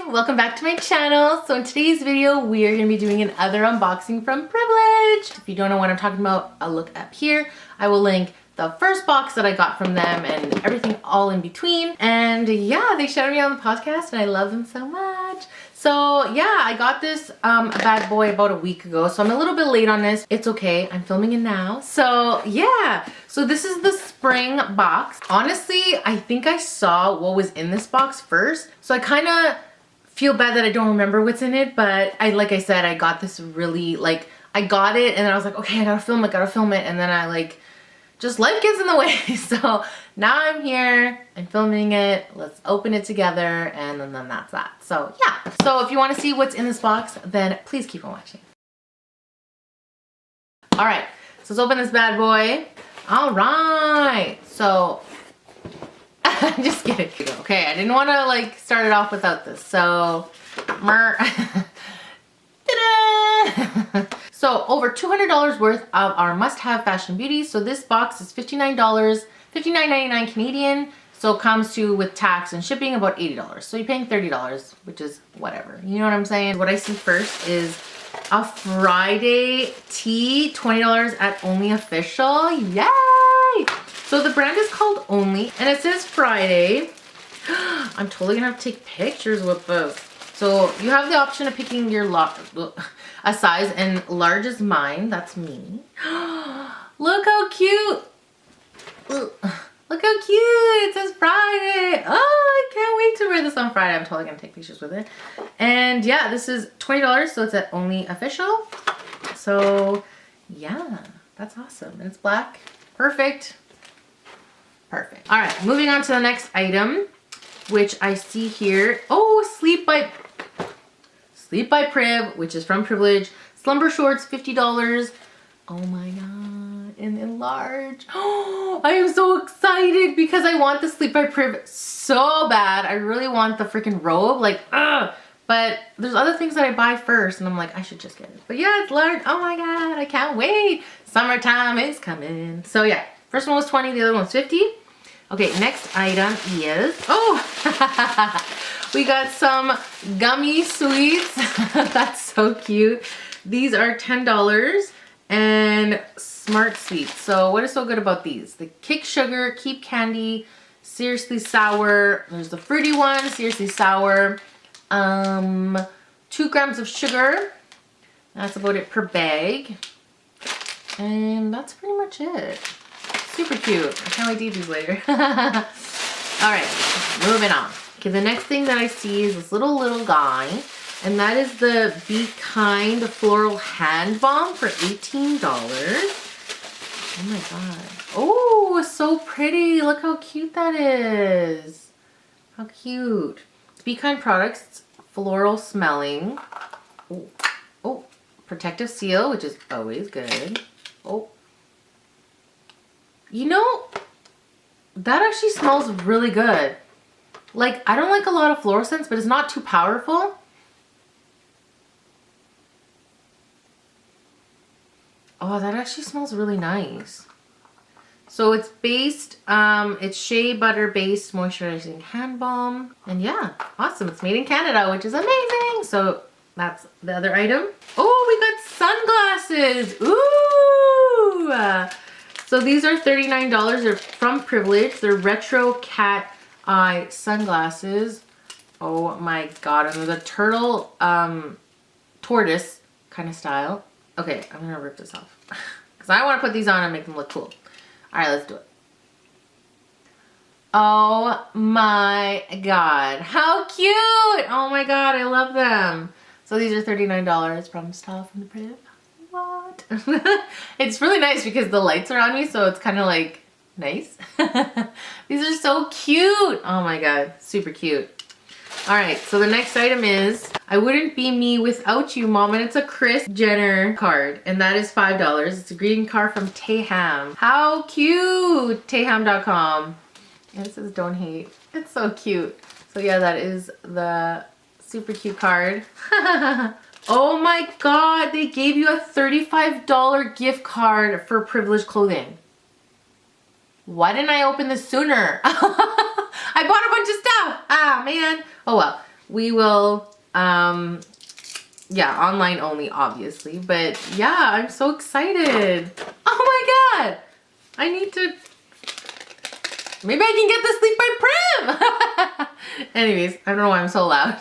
welcome back to my channel. So in today's video, we are going to be doing another unboxing from Privilege. If you don't know what I'm talking about, I'll look up here. I will link the first box that I got from them and everything all in between. And yeah, they shouted me on the podcast and I love them so much. So yeah, I got this bad boy about a week ago. So I'm a little bit late on this. It's okay, I'm filming it now. So yeah, so this is the spring box. Honestly, I think I saw what was in this box first. So I kind of feel bad that I don't remember what's in it, but like I said, I got this really, I got it and then I was like, okay, I gotta film it. And then I just life gets in the way. So now I'm here and filming it. Let's open it together and then that's that. So yeah. So if you want to see what's in this box, then please keep on watching. All right, so let's open this bad boy. All right, so I'm just kidding. Okay, I didn't want to start it off without this. So So over $200 worth of our must-have fashion beauties. So this box is $59, $59.99 Canadian. So it comes to, with tax and shipping, about $80. So you're paying $30, which is whatever. You know what I'm saying? What I see first is a Friday tee, $20 at Only Official. Yay! So the brand is called Only and it says Friday. I'm totally gonna have to take pictures with this. So you have the option of picking your a size, and large is mine. That's me. Look how cute. Look how cute. It says Friday. Oh, I can't wait to wear this on Friday. I'm totally gonna take pictures with it. And yeah, this is $20, so it's at Only Official. So yeah, that's awesome. And it's black. Perfect. Perfect. All right, moving on to the next item, which I see here. Oh, Sleep by Priv, which is from Privilege. Slumber shorts, $50. Oh my god, and in large. Oh, I am so excited because I want the Sleep by Priv so bad. I really want the freaking robe, but there's other things that I buy first and I'm like, I should just get it. But yeah, it's large. Oh my god, I can't wait. Summertime is coming. So yeah, first one was 20, the other one was 50. Okay, next item is, we got some Gummy sweets. That's so cute. These are $10 and Smart Sweets. So what is so good about these? The Kick Sugar, Keep Candy, Seriously Sour. There's the fruity one, Seriously Sour. 2 grams of sugar. That's about it per bag. And that's pretty much it. Super cute. I can't wait to eat these later. All right, moving on. Okay, the next thing that I see is this little guy, and that is the BKIND Floral Hand Balm for $18. Oh my god. Oh, so pretty. Look how cute that is. How cute. BKIND products, it's floral smelling. Oh, protective seal, which is always good. Oh. You know, that actually smells really good. I don't like a lot of floral scents, but it's not too powerful. Oh, that actually smells really nice. So it's based, it's shea butter based moisturizing hand balm. And yeah, awesome. It's made in Canada, which is amazing. So that's the other item. Oh, we got sunglasses. Ooh. So these are $39. They're from Privilege. They're retro cat eye sunglasses. Oh my god. And they're the turtle tortoise kind of style. Okay, I'm gonna rip this off because I want to put these on and make them look cool. All right, let's do it. Oh my god. How cute. Oh my god, I love them. So these are $39 from Styleforthepriv. What? It's really nice because the lights are on me, so it's kind of nice. These are so cute. Oh my god, super cute. All right, so the next item is I Wouldn't Be Me Without You, Mom, and it's a Kris Jenner card, and that is $5. It's a greeting card from Tayham. How cute. Tayham.com. And it says don't hate. It's so cute. So yeah, that is the super cute card. Oh my god, they gave you a $35 gift card for Privilege clothing. Why didn't I open this sooner? I bought a bunch of stuff. Ah, man. Oh well. we will, yeah, online only, obviously. But yeah, I'm so excited. Oh my god! I need to... Maybe I can get the Sleep by Priv! Anyways, I don't know why I'm so loud.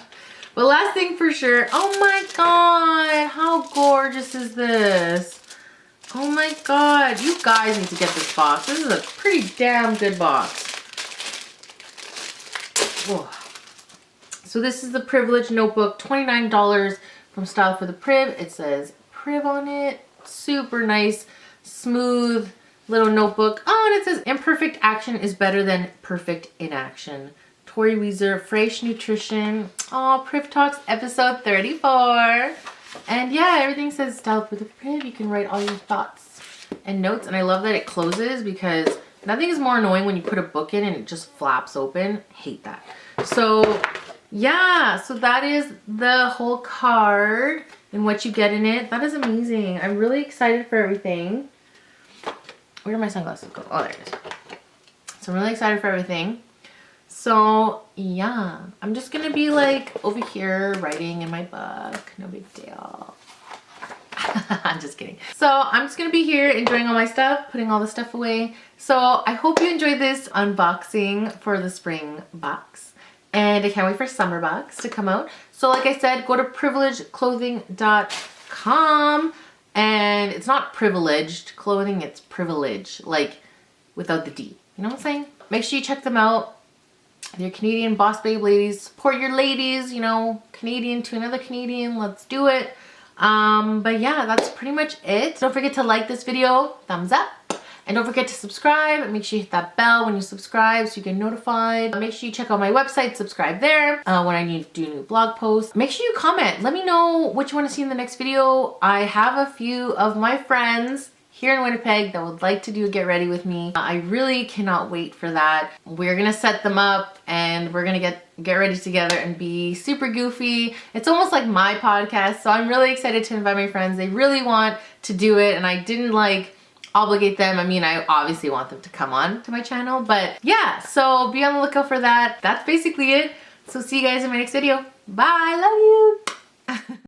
But last thing for sure. Oh my god! How gorgeous is this? Oh my god. You guys need to get this box. This is a pretty damn good box. Whoa. So this is the Privilege Notebook. $29 from Styleforthepriv. It says Priv on it. Super nice, smooth little notebook. Oh, and it says imperfect action is better than perfect inaction. Tori Weezer, Fresh Nutrition. Oh, Priv Talks episode 34. And yeah, everything says Styleforthepriv. You can write all your thoughts and notes. And I love that it closes because nothing is more annoying when you put a book in and it just flaps open. Hate that. So yeah, so that is the whole card and what you get in it. That is amazing. I'm really excited for everything. Where did my sunglasses go? Oh, there it is. So I'm really excited for everything. So yeah, I'm just gonna be like over here writing in my book. No big deal. I'm just kidding. So I'm just gonna be here enjoying all my stuff, putting all the stuff away. So I hope you enjoyed this unboxing for the spring box. And I can't wait for summer box to come out. So like I said, go to privilegeclothing.com. And it's not privileged clothing, it's privilege, like without the D. You know what I'm saying? Make sure you check them out. If you're Canadian boss babe ladies, support your ladies, you know, Canadian to another Canadian, let's do it. But yeah, that's pretty much it. Don't forget to like this video, thumbs up. And don't forget to subscribe. Make sure you hit that bell when you subscribe so you get notified. Make sure you check out my website, subscribe there when I need to do new blog posts. Make sure you comment. Let me know what you want to see in the next video. I have a few of my friends here in Winnipeg that would like to do a get ready with me. I really cannot wait for that. We're gonna set them up and we're gonna get ready together and be super goofy. It's almost like my podcast, so I'm really excited to invite my friends. They really want to do it and I didn't like obligate them. I mean, I obviously want them to come on to my channel, but yeah, so be on the lookout for that. That's basically it. So see you guys in my next video. Bye, love you.